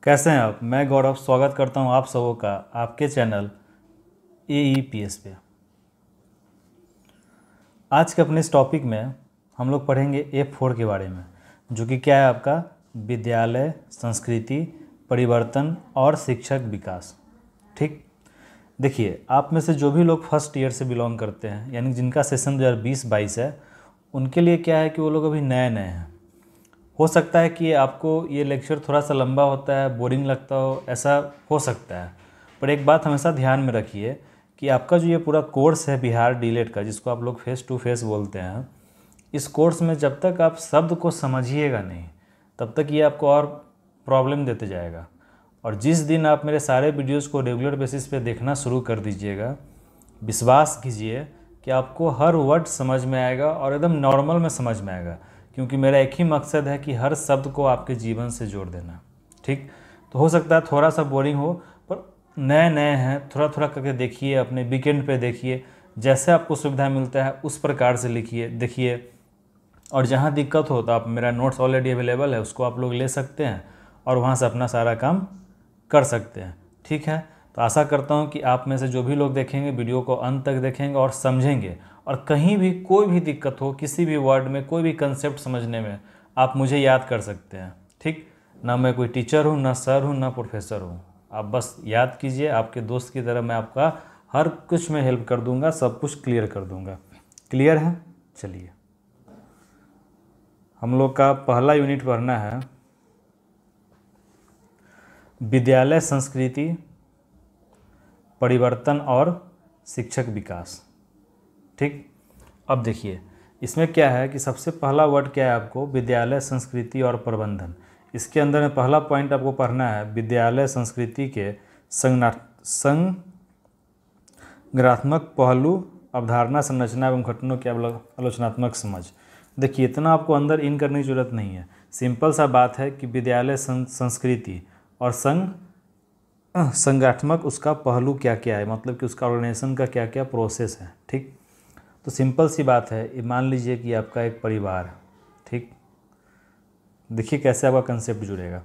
कैसे हैं आप। मैं गौरव स्वागत करता हूं आप सबों का आपके चैनल AEPS पे। आज के अपने इस टॉपिक में हम लोग पढ़ेंगे F4 के बारे में, जो कि क्या है आपका विद्यालय संस्कृति परिवर्तन और शिक्षक विकास। ठीक, देखिए आप में से जो भी लोग फर्स्ट ईयर से बिलोंग करते हैं, यानी जिनका सेशन 2020-22 है, उनके लिए क्या है कि वो लोग अभी नए नए हैं। हो सकता है कि आपको ये लेक्चर थोड़ा सा लंबा होता है, बोरिंग लगता हो, ऐसा हो सकता है। पर एक बात हमेशा ध्यान में रखिए कि आपका जो ये पूरा कोर्स है बिहार डीलेट का, जिसको आप लोग फेस टू फेस बोलते हैं, इस कोर्स में जब तक आप शब्द को समझिएगा नहीं, तब तक ये आपको और प्रॉब्लम देते जाएगा। और जिस दिन आप मेरे सारे वीडियोस को रेगुलर बेसिस पे देखना शुरू कर दीजिएगा, विश्वास कीजिए कि आपको हर वर्ड समझ में आएगा और एकदम नॉर्मल में समझ में आएगा, क्योंकि मेरा एक ही मकसद है कि हर शब्द को आपके जीवन से जोड़ देना। ठीक, तो हो सकता है थोड़ा सा बोरिंग हो, पर नए नए हैं, थोड़ा थोड़ा करके देखिए, अपने वीकेंड पे देखिए, जैसे आपको सुविधा मिलता है उस प्रकार से लिखिए देखिए। और जहाँ दिक्कत हो तो आप मेरा नोट्स ऑलरेडी अवेलेबल है, उसको आप लोग ले सकते हैं और वहाँ से अपना सारा काम कर सकते हैं। ठीक है, तो आशा करता हूँ कि आप में से जो भी लोग देखेंगे वीडियो को अंत तक देखेंगे और समझेंगे, और कहीं भी कोई भी दिक्कत हो, किसी भी वर्ड में कोई भी कंसेप्ट समझने में, आप मुझे याद कर सकते हैं। ठीक, ना मैं कोई टीचर हूँ, ना सर हूँ, ना प्रोफेसर हूँ। आप बस याद कीजिए, आपके दोस्त की तरह मैं आपका हर कुछ में हेल्प कर दूंगा, सब कुछ क्लियर कर दूंगा। क्लियर है? चलिए, हम लोग का पहला यूनिट पढ़ना है विद्यालय संस्कृति परिवर्तन और शिक्षक विकास। ठीक, अब देखिए इसमें क्या है कि सबसे पहला वर्ड क्या है, आपको विद्यालय संस्कृति और प्रबंधन। इसके अंदर में पहला पॉइंट आपको पढ़ना है विद्यालय संस्कृति के संज्ञानात्मक पहलू, अवधारणा, संरचना एवं घटनों की आलोचनात्मक समझ। देखिए इतना आपको अंदर इन करने की जरूरत नहीं है, सिंपल सा बात है कि विद्यालय संस्कृति और संज्ञानात्मक उसका पहलू क्या क्या है, मतलब कि उसका ऑर्गेनाइजेशन का क्या क्या प्रोसेस है। ठीक, तो सिंपल सी बात है, मान लीजिए कि आपका एक परिवार है। ठीक, देखिए कैसे आपका कंसेप्ट जुड़ेगा।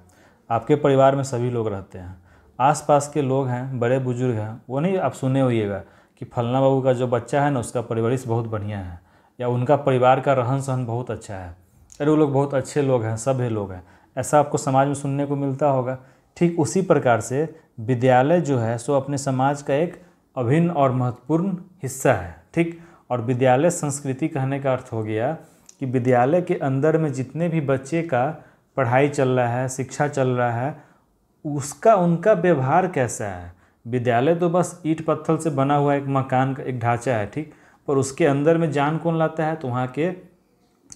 आपके परिवार में सभी लोग रहते हैं, आसपास के लोग हैं, बड़े बुजुर्ग हैं, वो नहीं आप सुने होइएगा कि फलना बाबू का जो बच्चा है ना, उसका परवरिश बहुत बढ़िया है, या उनका परिवार का रहन सहन बहुत अच्छा है, अरे वो लोग बहुत अच्छे लोग हैं, सभ्य लोग हैं, ऐसा आपको समाज में सुनने को मिलता होगा। ठीक उसी प्रकार से विद्यालय जो है सो अपने समाज का एक अभिन्न और महत्वपूर्ण हिस्सा है। ठीक, और विद्यालय संस्कृति कहने का अर्थ हो गया कि विद्यालय के अंदर में जितने भी बच्चे का पढ़ाई चल रहा है, शिक्षा चल रहा है, उसका उनका व्यवहार कैसा है। विद्यालय तो बस ईंट पत्थर से बना हुआ एक मकान का एक ढांचा है। ठीक, पर उसके अंदर में जान कौन लाता है, तो वहाँ के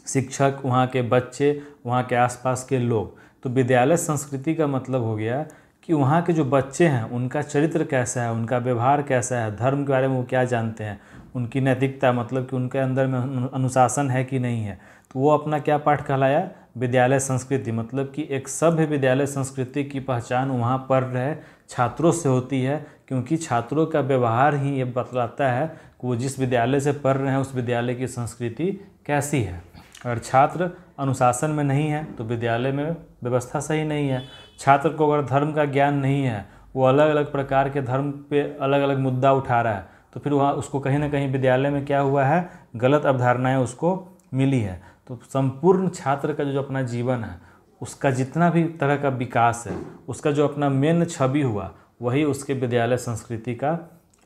शिक्षक, वहाँ के बच्चे, वहाँ के आसपास के लोग। तो विद्यालय संस्कृति का मतलब हो गया कि वहाँ के जो बच्चे हैं उनका चरित्र कैसा है, उनका व्यवहार कैसा है, धर्म के बारे में वो क्या जानते हैं, उनकी नैतिकता, मतलब कि उनके अंदर में अनुशासन है कि नहीं है। तो वो अपना क्या पाठ कहलाया, विद्यालय संस्कृति। मतलब कि एक सभ्य विद्यालय संस्कृति की पहचान वहाँ पढ़ रहे छात्रों से होती है, क्योंकि छात्रों का व्यवहार ही ये बतलाता है कि वो जिस विद्यालय से पढ़ रहे हैं उस विद्यालय की संस्कृति कैसी है। अगर छात्र अनुशासन में नहीं है तो विद्यालय में व्यवस्था सही नहीं है। छात्र को अगर धर्म का ज्ञान नहीं है, वो अलग अलग प्रकार के धर्म पे अलग अलग मुद्दा उठा रहा है, तो फिर वहाँ उसको कहीं ना कहीं विद्यालय में क्या हुआ है, गलत अवधारणाएं उसको मिली है। तो संपूर्ण छात्र का जो अपना जीवन है, उसका जितना भी तरह का विकास है, उसका जो अपना मेन छवि हुआ, वही उसके विद्यालय संस्कृति का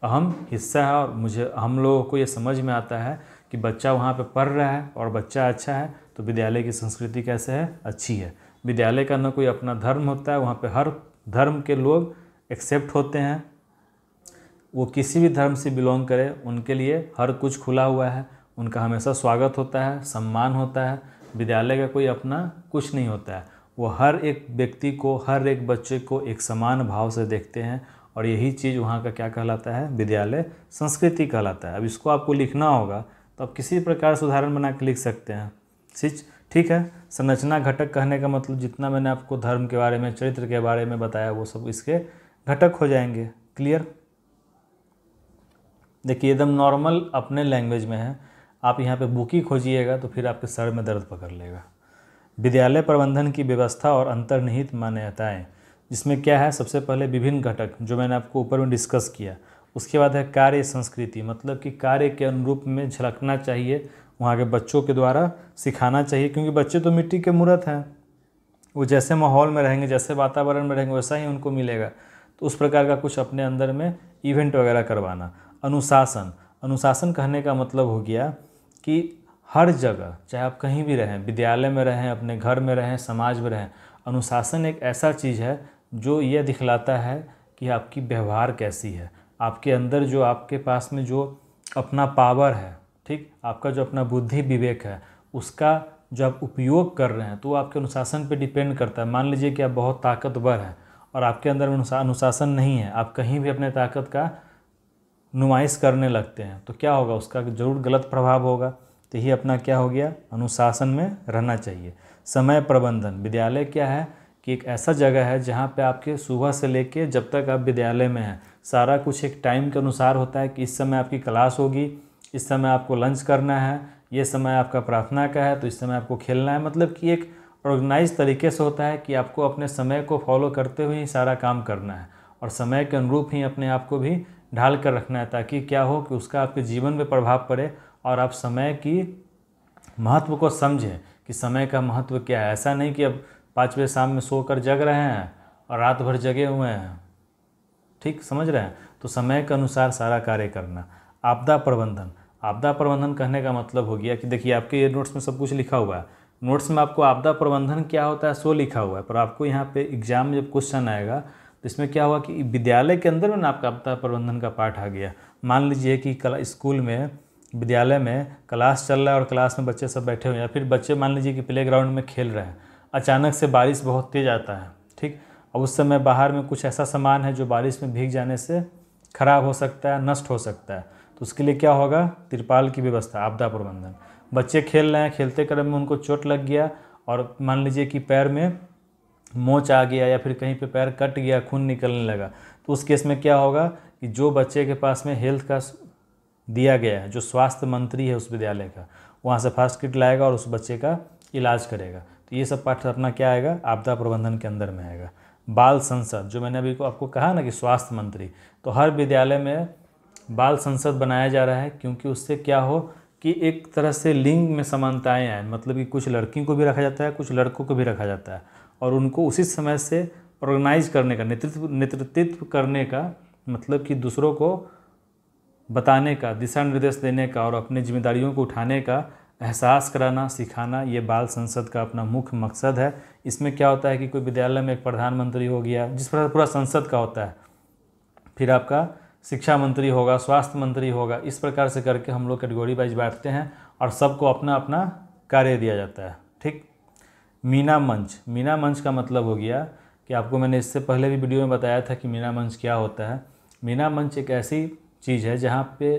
अहम हिस्सा है। और हम लोगों को ये समझ में आता है कि बच्चा वहाँ पे पढ़ रहा है और बच्चा अच्छा है, तो विद्यालय की संस्कृति कैसे है, अच्छी है। विद्यालय का न कोई अपना धर्म होता है, वहाँ पे हर धर्म के लोग एक्सेप्ट होते हैं, वो किसी भी धर्म से बिलोंग करें, उनके लिए हर कुछ खुला हुआ है, उनका हमेशा स्वागत होता है, सम्मान होता है। विद्यालय का कोई अपना कुछ नहीं होता है, वो हर एक व्यक्ति को, हर एक बच्चे को एक समान भाव से देखते हैं, और यही चीज़ वहाँ का क्या कहलाता है, विद्यालय संस्कृति कहलाता है। अब इसको आपको लिखना होगा तो आप किसी प्रकार से उदाहरण बना के लिख सकते हैं। ठीक है, संरचना घटक कहने का मतलब जितना मैंने आपको धर्म के बारे में, चरित्र के बारे में बताया, वो सब इसके घटक हो जाएंगे। क्लियर? देखिए एकदम नॉर्मल अपने लैंग्वेज में है, आप यहाँ पे बुक ही खोजिएगा तो फिर आपके सर में दर्द पकड़ लेगा। विद्यालय प्रबंधन की व्यवस्था और अंतर्निहित मान्यताएं। जिसमें क्या है, सबसे पहले विभिन्न घटक जो मैंने आपको ऊपर में डिस्कस किया। उसके बाद है कार्य संस्कृति, मतलब कि कार्य के अनुरूप में झलकना चाहिए, वहाँ के बच्चों के द्वारा सिखाना चाहिए, क्योंकि बच्चे तो मिट्टी के मूर्त हैं, वो जैसे माहौल में रहेंगे, जैसे वातावरण में रहेंगे, वैसा ही उनको मिलेगा। तो उस प्रकार का कुछ अपने अंदर में इवेंट वगैरह करवाना। अनुशासन, अनुशासन कहने का मतलब हो गया कि हर जगह, चाहे आप कहीं भी रहें, विद्यालय में रहें, अपने घर में रहें, समाज में रहें, अनुशासन एक ऐसा चीज़ है जो ये दिखलाता है कि आपकी व्यवहार कैसी है, आपके अंदर जो आपके पास में जो अपना पावर है, ठीक, आपका जो अपना बुद्धि विवेक है, उसका जो आप उपयोग कर रहे हैं, तो वो आपके अनुशासन पे डिपेंड करता है। मान लीजिए कि आप बहुत ताकतवर हैं और आपके अंदर अनुशासन नहीं है, आप कहीं भी अपने ताकत का नुमाइश करने लगते हैं, तो क्या होगा, उसका ज़रूर गलत प्रभाव होगा। तो यही अपना क्या हो गया, अनुशासन में रहना चाहिए। समय प्रबंधन, विद्यालय क्या है कि एक ऐसा जगह है जहाँ पे आपके सुबह से लेके जब तक आप विद्यालय में हैं, सारा कुछ एक टाइम के अनुसार होता है कि इस समय आपकी क्लास होगी, इस समय आपको लंच करना है, ये समय आपका प्रार्थना का है, तो इस समय आपको खेलना है। मतलब कि एक ऑर्गेनाइज तरीके से होता है कि आपको अपने समय को फॉलो करते हुए ही सारा काम करना है और समय के अनुरूप ही अपने आप को भी ढाल कर रखना है, ताकि क्या हो कि उसका आपके जीवन में प्रभाव पड़े और आप समय की महत्व को समझें कि समय का महत्व क्या है। ऐसा नहीं कि अब 5 बजे शाम में सोकर जग रहे हैं और रात भर जगे हुए हैं, ठीक, समझ रहे हैं। तो समय के अनुसार सारा कार्य करना। आपदा प्रबंधन, आपदा प्रबंधन कहने का मतलब हो गया कि देखिए आपके ये नोट्स में सब कुछ लिखा हुआ है, नोट्स में आपको आपदा प्रबंधन क्या होता है सो लिखा हुआ है, पर आपको यहाँ पे एग्जाम में जब क्वेश्चन आएगा तो इसमें क्या हुआ कि विद्यालय के अंदर में ना आपका आपदा प्रबंधन का पाठ आ गया। मान लीजिए कि स्कूल में, विद्यालय में क्लास चल रहा है और क्लास में बच्चे सब बैठे हुए हैं, या फिर बच्चे मान लीजिए कि प्लेग्राउंड में खेल रहे हैं, अचानक से बारिश बहुत तेज़ आता है, ठीक, और उस समय बाहर में कुछ ऐसा सामान है जो बारिश में भीग जाने से खराब हो सकता है, नष्ट हो सकता है, तो उसके लिए क्या होगा, तिरपाल की व्यवस्था, आपदा प्रबंधन। बच्चे खेल रहे हैं, खेलते क्रम में उनको चोट लग गया और मान लीजिए कि पैर में मोच आ गया या फिर कहीं पे पैर कट गया, खून निकलने लगा, तो उस केस में क्या होगा कि जो बच्चे के पास में हेल्थ का दिया गया है, जो स्वास्थ्य मंत्री है उस विद्यालय का, वहाँ से फर्स्ट किट लाएगा और उस बच्चे का इलाज करेगा। तो ये सब पाठ अपना क्या आएगा, आपदा प्रबंधन के अंदर में आएगा। बाल संसद, जो मैंने अभी आपको कहा ना कि स्वास्थ्य मंत्री, तो हर विद्यालय में बाल संसद बनाया जा रहा है, क्योंकि उससे क्या हो कि एक तरह से लिंग में समानताएं आए, मतलब कि कुछ लड़कियों को भी रखा जाता है, कुछ लड़कों को भी रखा जाता है, और उनको उसी समय से ऑर्गेनाइज करने का, नेतृत्व करने का, मतलब कि दूसरों को बताने का, दिशा निर्देश देने का और अपनी जिम्मेदारियों को उठाने का एहसास कराना, सिखाना, ये बाल संसद का अपना मुख्य मकसद है। इसमें क्या होता है कि कोई विद्यालय में एक प्रधानमंत्री हो गया, जिस प्रकार पूरा संसद का होता है, फिर आपका शिक्षा मंत्री होगा, स्वास्थ्य मंत्री होगा, इस प्रकार से करके हम लोग कैटेगरी वाइज बांटते हैं और सबको अपना अपना कार्य दिया जाता है, ठीक। मीना मंच, मीना मंच का मतलब हो गया कि आपको मैंने इससे पहले भी वीडियो में बताया था कि मीना मंच क्या होता है। मीना मंच एक ऐसी चीज़ है जहाँ पे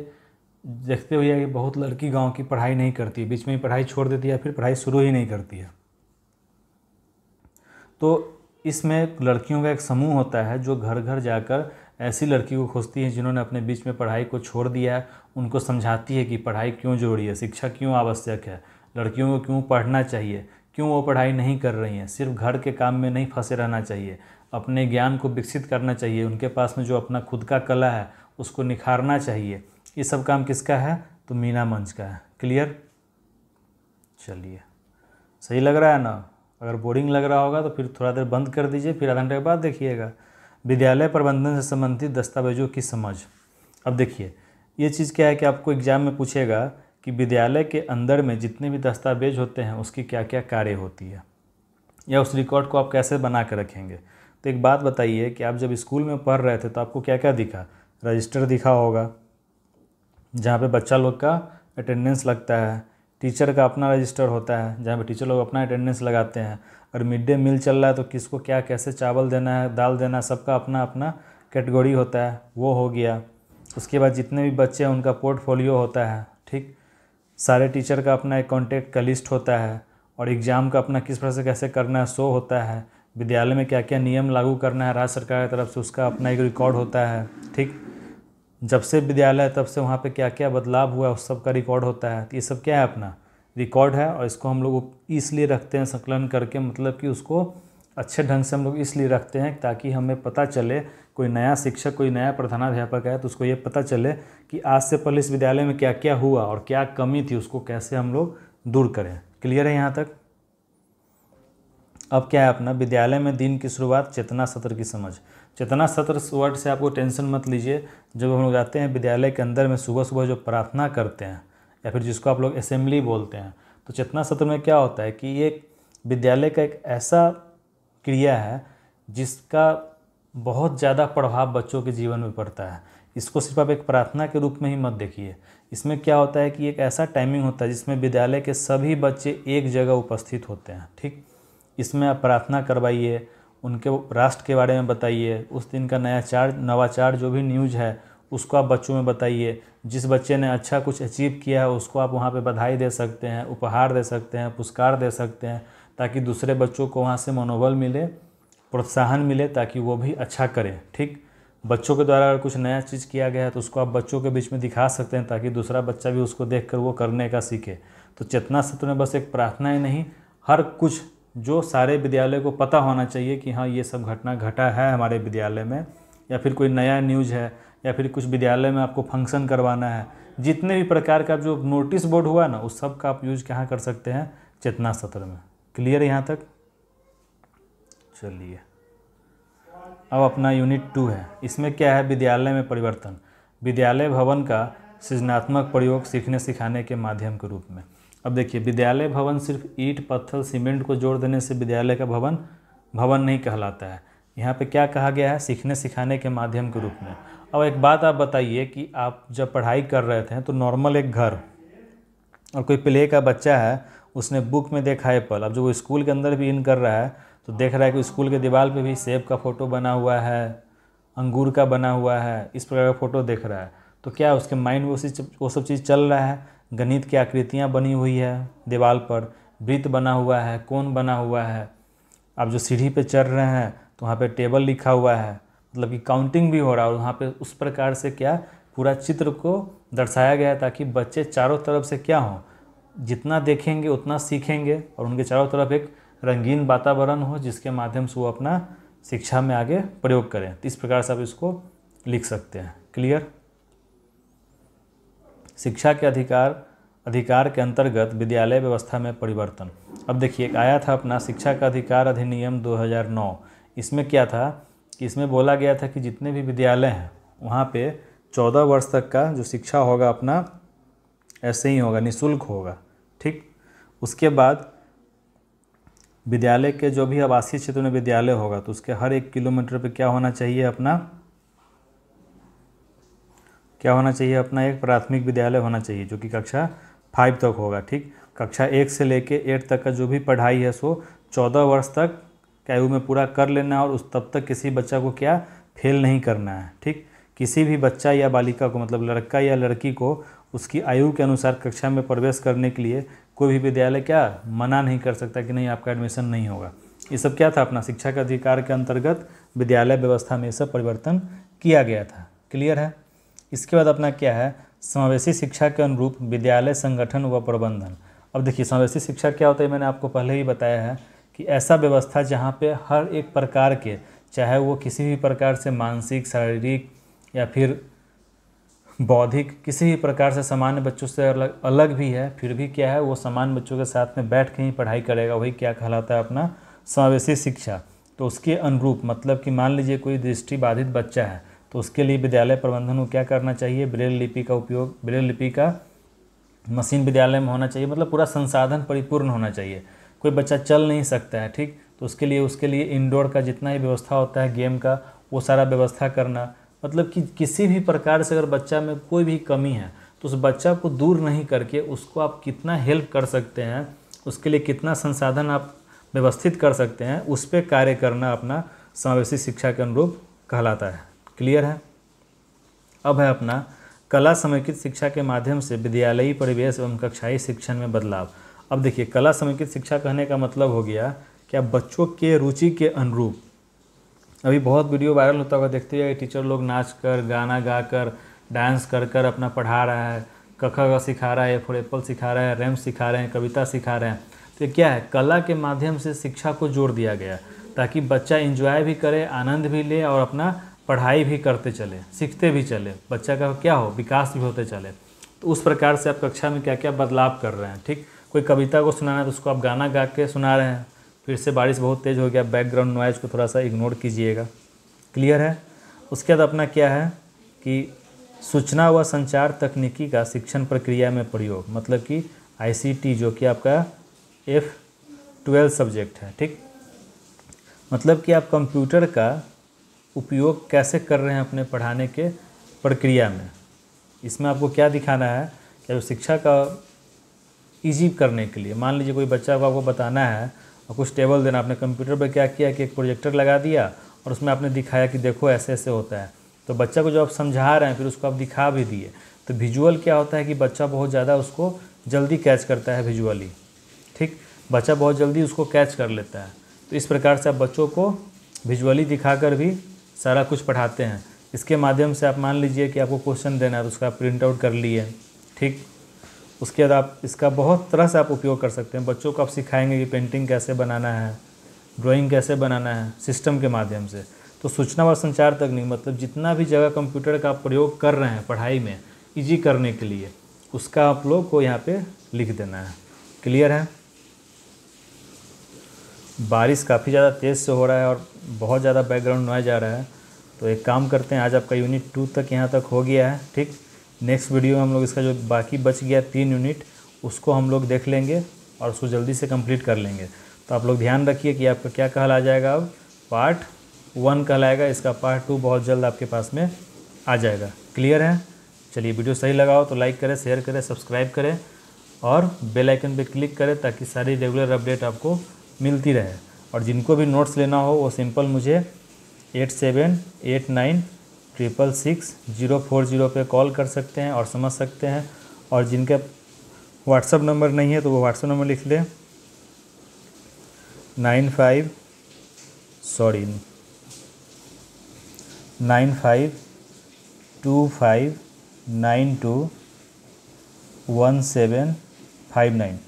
देखते हुए कि बहुत लड़की गांव की पढ़ाई नहीं करती, बीच में ही पढ़ाई छोड़ देती है, फिर पढ़ाई शुरू ही नहीं करती है। तो इसमें लड़कियों का एक समूह होता है जो घर घर जाकर ऐसी लड़की को खोजती है जिन्होंने अपने बीच में पढ़ाई को छोड़ दिया है, उनको समझाती है कि पढ़ाई क्यों जरूरी है, शिक्षा क्यों आवश्यक है, लड़कियों को क्यों पढ़ना चाहिए, क्यों वो पढ़ाई नहीं कर रही हैं, सिर्फ घर के काम में नहीं फंसे रहना चाहिए, अपने ज्ञान को विकसित करना चाहिए, उनके पास में जो अपना खुद का कला है उसको निखारना चाहिए। ये सब काम किसका है, तो मीना मंच का है। क्लियर, चलिए, सही लग रहा है ना। अगर बोरिंग लग रहा होगा तो फिर थोड़ा देर बंद कर दीजिए, फिर आधा घंटे के बाद देखिएगा। विद्यालय प्रबंधन से संबंधित दस्तावेजों की समझ। अब देखिए ये चीज़ क्या है कि आपको एग्जाम में पूछेगा कि विद्यालय के अंदर में जितने भी दस्तावेज होते हैं उसकी क्या क्या कार्य होती है, या उस रिकॉर्ड को आप कैसे बना कर रखेंगे। तो एक बात बताइए कि आप जब स्कूल में पढ़ रहे थे तो आपको क्या क्या दिखा, रजिस्टर दिखा होगा जहाँ पे बच्चा लोग का अटेंडेंस लगता है, टीचर का अपना रजिस्टर होता है जहाँ पे टीचर लोग अपना अटेंडेंस लगाते हैं, और मिड डे मील चल रहा है तो किसको क्या कैसे चावल देना है, दाल देना है, सबका अपना अपना कैटेगरी होता है, वो हो गया। उसके बाद जितने भी बच्चे हैं उनका पोर्टफोलियो होता है, ठीक। सारे टीचर का अपना एक कॉन्टैक्ट का लिस्ट होता है, और एग्ज़ाम का अपना किस प्रकार से कैसे करना है सो होता है। विद्यालय में क्या क्या नियम लागू करना है राज्य सरकार की तरफ से उसका अपना एक रिकॉर्ड होता है, ठीक। जब से विद्यालय तब से वहाँ पे क्या क्या बदलाव हुआ उस सब का रिकॉर्ड होता है। तो ये सब क्या है, अपना रिकॉर्ड है, और इसको हम लोग इसलिए रखते हैं संकलन करके, मतलब कि उसको अच्छे ढंग से हम लोग इसलिए रखते हैं ताकि हमें पता चले, कोई नया शिक्षक, कोई नया प्रधानाध्यापक है तो उसको ये पता चले कि आज से पहले इस विद्यालय में क्या क्या हुआ और क्या कमी थी, उसको कैसे हम लोग दूर करें। क्लियर है यहाँ तक? अब क्या है अपना विद्यालय में दिन की शुरुआत, चेतना सत्र की समझ। चेतना सत्र वर्ड से आपको टेंशन मत लीजिए। जब हम लोग जाते हैं विद्यालय के अंदर में सुबह सुबह जो प्रार्थना करते हैं या फिर जिसको आप लोग असेंबली बोलते हैं, तो चेतना सत्र में क्या होता है कि ये विद्यालय का एक ऐसा क्रिया है जिसका बहुत ज़्यादा प्रभाव बच्चों के जीवन में पड़ता है। इसको सिर्फ आप एक प्रार्थना के रूप में ही मत देखिए। इसमें क्या होता है कि एक ऐसा टाइमिंग होता है जिसमें विद्यालय के सभी बच्चे एक जगह उपस्थित होते हैं। ठीक, इसमें आप प्रार्थना करवाइए, उनके राष्ट्र के बारे में बताइए, उस दिन का नवाचार जो भी न्यूज़ है उसको आप बच्चों में बताइए। जिस बच्चे ने अच्छा कुछ अचीव किया है उसको आप वहाँ पे बधाई दे सकते हैं, उपहार दे सकते हैं, पुरस्कार दे सकते हैं, ताकि दूसरे बच्चों को वहाँ से मनोबल मिले, प्रोत्साहन मिले, ताकि वो भी अच्छा करें। ठीक, बच्चों के द्वारा अगर कुछ नया चीज़ किया गया है तो उसको आप बच्चों के बीच में दिखा सकते हैं ताकि दूसरा बच्चा भी उसको देखकर वो करने का सीखे। तो चेतना सत्र में बस एक प्रार्थना ही नहीं, हर कुछ जो सारे विद्यालय को पता होना चाहिए कि हाँ ये सब घटना घटा है हमारे विद्यालय में, या फिर कोई नया न्यूज़ है, या फिर कुछ विद्यालय में आपको फंक्शन करवाना है, जितने भी प्रकार का जो नोटिस बोर्ड हुआ ना उस सब का आप यूज कहाँ कर सकते हैं, चेतना सत्र में। क्लियर है यहाँ तक? चलिए अब अपना यूनिट 2 है। इसमें क्या है, विद्यालय में परिवर्तन, विद्यालय भवन का सृजनात्मक प्रयोग सीखने सिखाने के माध्यम के रूप में। अब देखिए, विद्यालय भवन सिर्फ ईंट पत्थर सीमेंट को जोड़ देने से विद्यालय का भवन नहीं कहलाता है। यहाँ पे क्या कहा गया है, सीखने सिखाने के माध्यम के रूप में। अब एक बात आप बताइए कि आप जब पढ़ाई कर रहे थे तो नॉर्मल एक घर और कोई प्ले का बच्चा है, उसने बुक में देखा एप्पल, अब जो वो स्कूल के अंदर भी इन कर रहा है तो देख रहा है कि स्कूल के दीवार पे भी सेब का फ़ोटो बना हुआ है, अंगूर का बना हुआ है, इस प्रकार का फ़ोटो देख रहा है, तो क्या उसके माइंड में वो सब चीज़ चल रहा है। गणित की आकृतियाँ बनी हुई है दीवार पर, वृत्त बना हुआ है, कोण बना हुआ है। आप जो सीढ़ी पे चढ़ रहे हैं तो वहाँ पे टेबल लिखा हुआ है, मतलब कि काउंटिंग भी हो रहा है, और वहाँ पे उस प्रकार से क्या पूरा चित्र को दर्शाया गया है ताकि बच्चे चारों तरफ से क्या हों, जितना देखेंगे उतना सीखेंगे और उनके चारों तरफ एक रंगीन वातावरण हो जिसके माध्यम से वो अपना शिक्षा में आगे प्रयोग करें। तो इस प्रकार से आप इसको लिख सकते हैं। क्लियर? शिक्षा के अधिकार के अंतर्गत विद्यालय व्यवस्था में परिवर्तन। अब देखिए, एक आया था अपना शिक्षा का अधिकार अधिनियम 2009। इसमें क्या था कि इसमें बोला गया था कि जितने भी विद्यालय हैं वहाँ पे 14 वर्ष तक का जो शिक्षा होगा अपना ऐसे ही होगा, निःशुल्क होगा। ठीक, उसके बाद विद्यालय के जो भी आवासीय क्षेत्र में विद्यालय होगा तो उसके हर 1 किलोमीटर पे क्या होना चाहिए, अपना एक प्राथमिक विद्यालय होना चाहिए जो कि कक्षा 5 तक होगा। ठीक, कक्षा 1 से लेके 8 तक का जो भी पढ़ाई है सो 14 वर्ष तक की आयु में पूरा कर लेना है, और उस तब तक किसी बच्चा को क्या फेल नहीं करना है। ठीक, किसी भी बच्चा या बालिका को, मतलब लड़का या लड़की को, उसकी आयु के अनुसार कक्षा में प्रवेश करने के लिए कोई भी विद्यालय क्या मना नहीं कर सकता कि नहीं आपका एडमिशन नहीं होगा। ये सब क्या था, अपना शिक्षा के अधिकार के अंतर्गत विद्यालय व्यवस्था में सब परिवर्तन किया गया था। क्लियर है? इसके बाद अपना क्या है, समावेशी शिक्षा के अनुरूप विद्यालय संगठन व प्रबंधन। अब देखिए, समावेशी शिक्षा क्या होता है, मैंने आपको पहले ही बताया है कि ऐसा व्यवस्था जहाँ पे हर एक प्रकार के, चाहे वो किसी भी प्रकार से मानसिक, शारीरिक या फिर बौद्धिक, किसी भी प्रकार से सामान्य बच्चों से अलग भी है, फिर भी क्या है वो सामान्य बच्चों के साथ में बैठ के ही पढ़ाई करेगा, वही क्या कहलाता है अपना समावेशी शिक्षा। तो उसके अनुरूप, मतलब कि मान लीजिए कोई दृष्टिबाधित बच्चा है तो उसके लिए विद्यालय प्रबंधन को क्या करना चाहिए, ब्रेल लिपि का उपयोग, ब्रेल लिपि का मशीन विद्यालय में होना चाहिए, मतलब पूरा संसाधन परिपूर्ण होना चाहिए। कोई बच्चा चल नहीं सकता है, ठीक, तो उसके लिए इंडोर का जितना ही व्यवस्था होता है गेम का, वो सारा व्यवस्था करना, मतलब कि किसी भी प्रकार से अगर बच्चा में कोई भी कमी है तो उस बच्चा को दूर नहीं करके उसको आप कितना हेल्प कर सकते हैं, उसके लिए कितना संसाधन आप व्यवस्थित कर सकते हैं, उस पर कार्य करना अपना समावेशी शिक्षा के अनुरूप कहलाता है। क्लियर है? अब है अपना कला समेकित शिक्षा के माध्यम से विद्यालयी परिवेश एवं कक्षाई शिक्षण में बदलाव। अब देखिए, कला समेकित शिक्षा कहने का मतलब हो गया कि आप बच्चों के रुचि के अनुरूप, अभी बहुत वीडियो वायरल होता होगा, देखते हैं टीचर लोग नाच कर, गाना गा कर, डांस कर कर अपना पढ़ा रहा है, क ख ग सिखा रहा है, फॉर एप्पल सिखा रहा है, रैम सिखा रहे हैं, कविता सिखा रहे हैं। तो क्या है, कला के माध्यम से शिक्षा को जोड़ दिया गया। ताकि बच्चा एंजॉय भी करे, आनंद भी ले और अपना पढ़ाई भी करते चले, सीखते भी चले, बच्चा का क्या हो विकास भी होते चले। तो उस प्रकार से आप कक्षा में क्या क्या बदलाव कर रहे हैं। ठीक, कोई कविता को सुनाना है तो उसको आप गाना गा के सुना रहे हैं। फिर से बारिश बहुत तेज़ हो गया, बैकग्राउंड नॉइज़ को थोड़ा सा इग्नोर कीजिएगा। क्लियर है। उसके बाद अपना क्या है कि सूचना व संचार तकनीकी का शिक्षण प्रक्रिया में प्रयोग, मतलब कि ICT जो कि आपका F12 सब्जेक्ट है। ठीक, मतलब कि आप कंप्यूटर का उपयोग कैसे कर रहे हैं अपने पढ़ाने के प्रक्रिया में। इसमें आपको क्या दिखाना है कि शिक्षा का ईजी करने के लिए, मान लीजिए कोई बच्चा को आपको बताना है और कुछ टेबल देना, आपने कंप्यूटर पर क्या किया कि एक प्रोजेक्टर लगा दिया और उसमें आपने दिखाया कि देखो ऐसे ऐसे होता है। तो बच्चा को जो आप समझा रहे हैं फिर उसको आप दिखा भी दिए, तो विजुअल क्या होता है कि बच्चा बहुत ज़्यादा उसको जल्दी कैच करता है विजुअली। ठीक, बच्चा बहुत जल्दी उसको कैच कर लेता है। तो इस प्रकार से आप बच्चों को विजुअली दिखाकर भी सारा कुछ पढ़ाते हैं। इसके माध्यम से आप मान लीजिए कि आपको क्वेश्चन देना है तो उसका प्रिंट आउट कर लिए। ठीक, उसके बाद आप इसका बहुत तरह से आप उपयोग कर सकते हैं। बच्चों को आप सिखाएंगे कि पेंटिंग कैसे बनाना है, ड्राइंग कैसे बनाना है सिस्टम के माध्यम से। तो सूचना व संचार तकनीक मतलब जितना भी जगह कंप्यूटर का आप प्रयोग कर रहे हैं पढ़ाई में ईजी करने के लिए, उसका आप लोग को यहाँ पे लिख देना है। क्लियर है। बारिश काफ़ी ज़्यादा तेज़ से हो रहा है और बहुत ज़्यादा बैकग्राउंड नॉइज़ आ रहा है, तो एक काम करते हैं, आज आपका यूनिट 2 तक यहाँ तक हो गया है। ठीक, नेक्स्ट वीडियो में हम लोग इसका जो बाकी बच गया 3 यूनिट उसको हम लोग देख लेंगे और उसको जल्दी से कंप्लीट कर लेंगे। तो आप लोग ध्यान रखिए कि आपका क्या कहला जाएगा, अब पार्ट 1 कहलाएगा, इसका पार्ट 2 बहुत जल्द आपके पास में आ जाएगा। क्लियर है। चलिए, वीडियो सही लगा हो तो लाइक करें, शेयर करें, सब्सक्राइब करें और बेल आइकन पे क्लिक करें ताकि सारी रेगुलर अपडेट आपको मिलती रहे। और जिनको भी नोट्स लेना हो वो सिंपल मुझे 8789666040 पे कॉल कर सकते हैं और समझ सकते हैं। और जिनका व्हाट्सअप नंबर नहीं है तो वो व्हाट्सअप नंबर लिख लें 9525921759।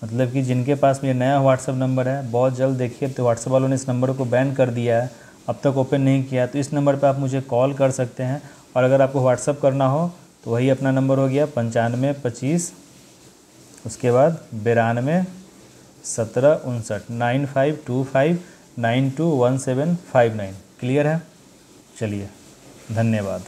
मतलब कि जिनके पास में ये नया व्हाट्सअप नंबर है, बहुत जल्द देखिए तो व्हाट्सअप वालों ने इस नंबर को बैन कर दिया है, अब तक ओपन नहीं किया। तो इस नंबर पे आप मुझे कॉल कर सकते हैं। और अगर आपको व्हाट्सअप करना हो तो वही अपना नंबर हो गया 9525 उसके बाद 92 17 59 9525921759। क्लियर है। चलिए, धन्यवाद।